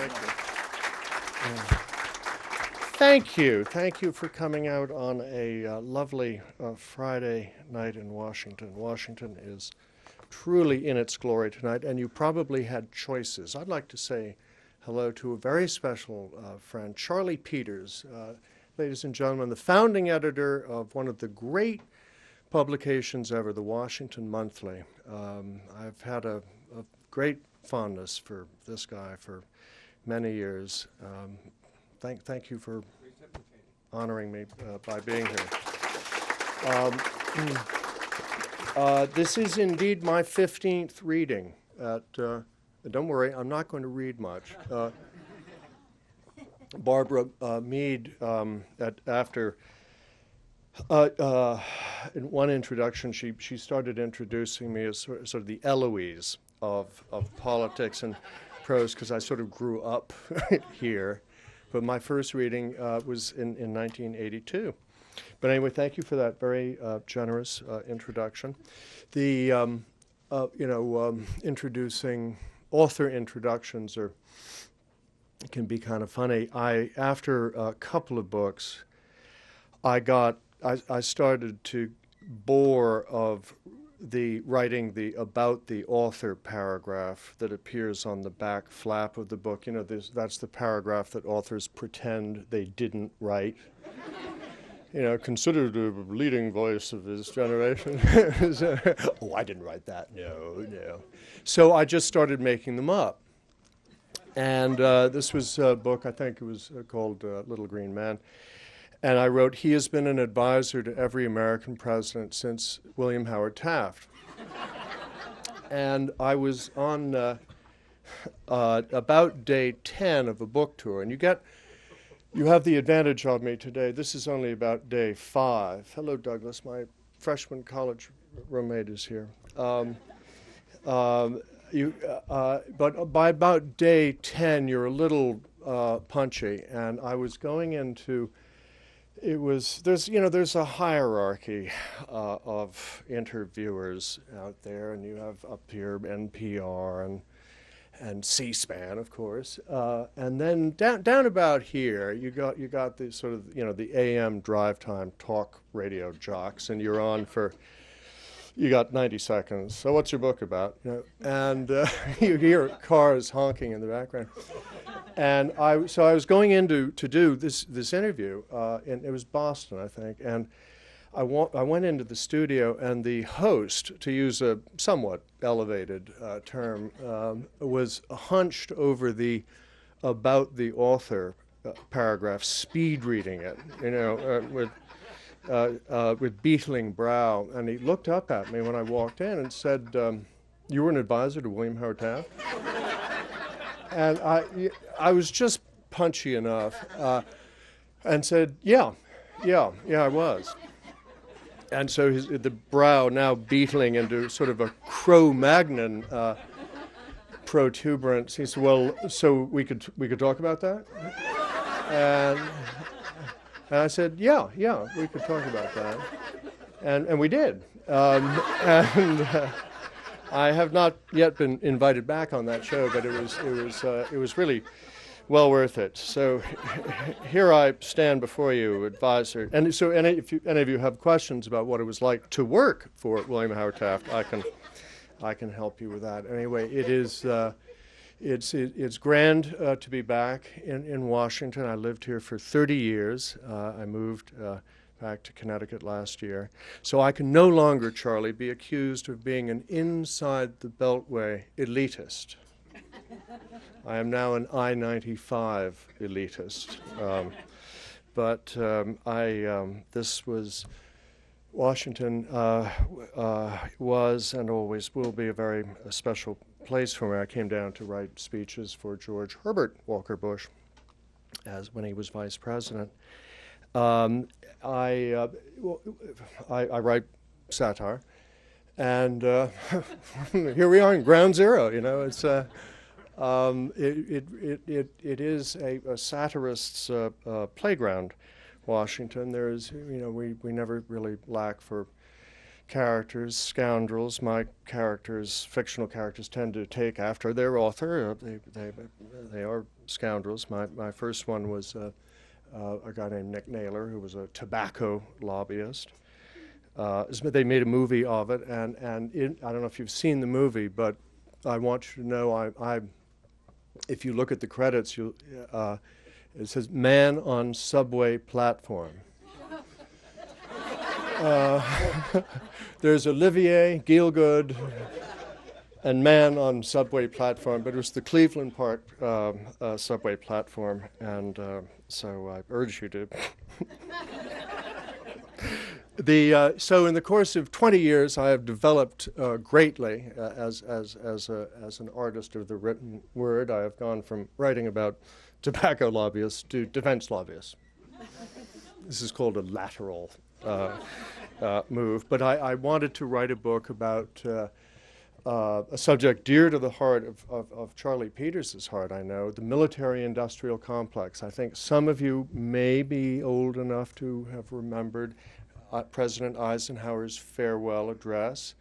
Thank you. Thank you. Thank you for coming out on a lovely Friday night in Washington. Washington is truly in its glory tonight, and you probably had choices. I'd like to say hello to a very special friend, Charlie Peters, ladies and gentlemen, the founding editor of one of the great publications ever, the Washington Monthly. I've had a great fondness for this guy for many years. Thank you for honoring me by being here. This is indeed my 15th reading. Don't worry, I'm not going to read much. Barbara Mead, after in one introduction, she started introducing me as sort of the Eloise of politics and prose, because I sort of grew up here. But my first reading was in 1982. But anyway, thank you for that very generous introduction. The introducing author introductions can be kind of funny. After a couple of books, I started to bore of writing the about the author paragraph that appears on the back flap of the book. You know, that's the paragraph that authors pretend they didn't write. You know, considered a leading voice of his generation. Oh, I didn't write that. No. So I just started making them up. And this was a book, I think it was called Little Green Man. And I wrote, he has been an advisor to every American president since William Howard Taft. And I was on about day 10 of a book tour. And you have the advantage of me today. This is only about day 5. Hello, Douglas. My freshman college roommate is here. But by about day 10, you're a little punchy. And I was going into... there's a hierarchy of interviewers out there, and you have up here NPR and C-SPAN, of course, and then down about here you got the sort of the AM drive time talk radio jocks, and you're on for. You got 90 seconds. So what's your book about? And you hear cars honking in the background. And I was going in to do this interview, and it was Boston, I think. And I went into the studio, and the host, to use a somewhat elevated term, was hunched over the about the author paragraph, speed reading it, with beetling brow, and he looked up at me when I walked in and said, "You were an advisor to William Howard Taft?" And I was just punchy enough, and said, "Yeah, I was." And so the brow now beetling into sort of a Cro-Magnon protuberance. He said, "Well, so we could talk about that?" And I said, yeah, we could talk about that. And we did. I have not yet been invited back on that show, but it was really well worth it. So here I stand before you, advisor. And so if any of you have questions about what it was like to work for William Howard Taft, I can help you with that. Anyway, it is... It's grand to be back in Washington. I lived here for 30 years. I moved back to Connecticut last year. So I can no longer, Charlie, be accused of being an inside the Beltway elitist. I am now an I-95 elitist. This was... Washington was and always will be a very special place for me. I came down to write speeches for George Herbert Walker Bush when he was vice president. I write satire, and here we are in ground zero. It's it is a satirist's playground. Washington, we never really lack for characters, scoundrels, my characters, fictional characters, tend to take after their author. They are scoundrels. My first one was a guy named Nick Naylor, who was a tobacco lobbyist. They made a movie of it, and I don't know if you've seen the movie, but I want you to know, if you look at the credits, it says "Man on Subway Platform." There's Olivier, Gielgud, and Man on Subway Platform, but it was the Cleveland Park subway platform, and so I urge you to. So in the course of 20 years, I have developed greatly as an artist of the written word. I have gone from writing about tobacco lobbyists to defense lobbyists. This is called a lateral move. But I wanted to write a book about a subject dear to the heart of Charlie Peters's heart, I know, the military-industrial complex. I think some of you may be old enough to have remembered President Eisenhower's farewell address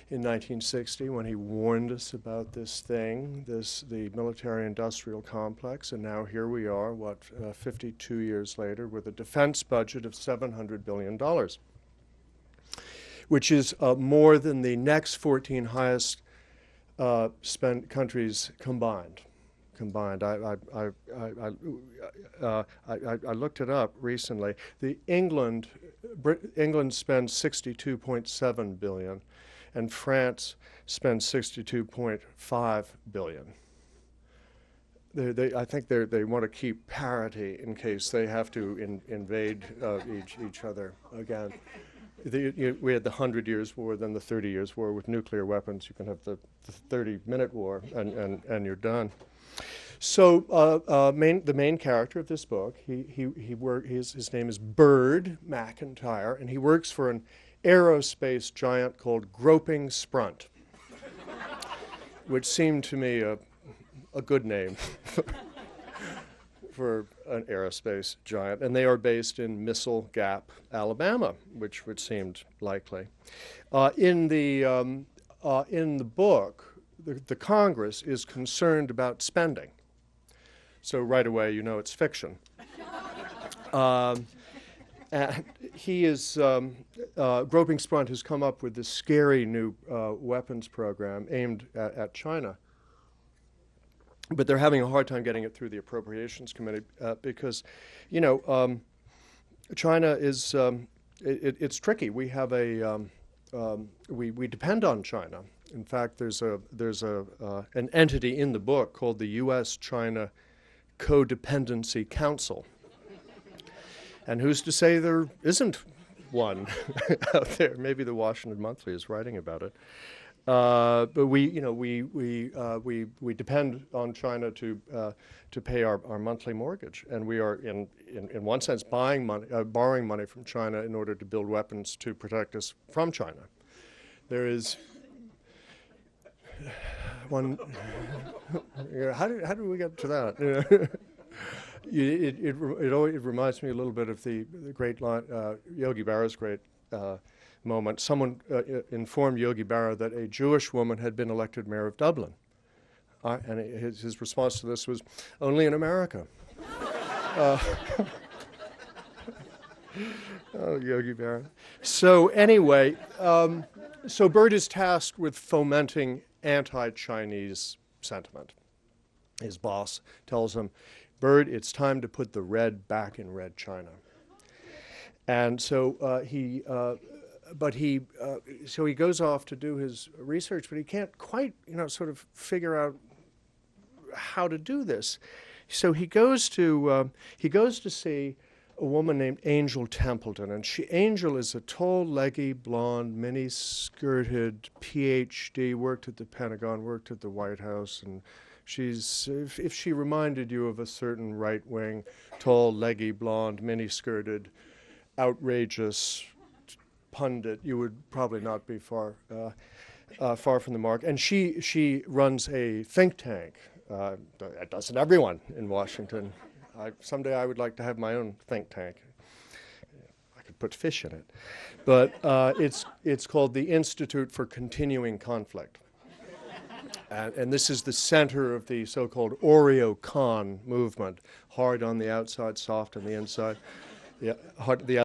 in 1960 when he warned us about this thing, the military-industrial complex, and now here we are, 52 years later, with a defense budget of $700 billion, which is more than the next 14 highest spent countries combined. I looked it up recently. England spends $62.7 billion, and France spends $62.5 billion. I think they want to keep parity in case they have to invade each other again. We had the 100 Years' War, then the 30 Years' War with nuclear weapons. You can have the 30-minute war, and you're done. So the main character of this book, his name is Bird McIntyre, and he works for an aerospace giant called Groping Sprunt, which seemed to me a good name for an aerospace giant. And they are based in Missile Gap, Alabama, which seemed likely. In the book, the Congress is concerned about spending. So right away, you know it's fiction. And he is, Groping Sprunt has come up with this scary new weapons program aimed at China. But they're having a hard time getting it through the Appropriations Committee because, China is, it's tricky. We have we depend on China. In fact, there's an entity in the book called the U.S.-China Codependency Council. And who's to say there isn't one out there? Maybe the Washington Monthly is writing about it. But we depend on China to pay our monthly mortgage, and we are in one sense borrowing money from China in order to build weapons to protect us from China. There is one. How did we get to that? It reminds me a little bit of the great line, Yogi Berra's great moment. Someone informed Yogi Berra that a Jewish woman had been elected mayor of Dublin. And his response to this was, only in America. Oh, Yogi Berra. So anyway, so Bird is tasked with fomenting anti-Chinese sentiment. His boss tells him, Bird, it's time to put the red back in Red China. And so he goes off to do his research, but he can't quite, sort of figure out how to do this. So he goes to see a woman named Angel Templeton, and Angel is a tall, leggy, blonde, mini-skirted PhD, worked at the Pentagon, worked at the White House, and she's, if she reminded you of a certain right-wing, tall, leggy, blonde, mini-skirted, outrageous pundit, you would probably not be far from the mark. And she runs a think tank. That doesn't everyone in Washington. Someday I would like to have my own think tank. I could put fish in it. But it's called the Institute for Continuing Conflict. And this is the center of the so-called Oreo con movement, hard on the outside, soft on the inside. Yeah, hard, the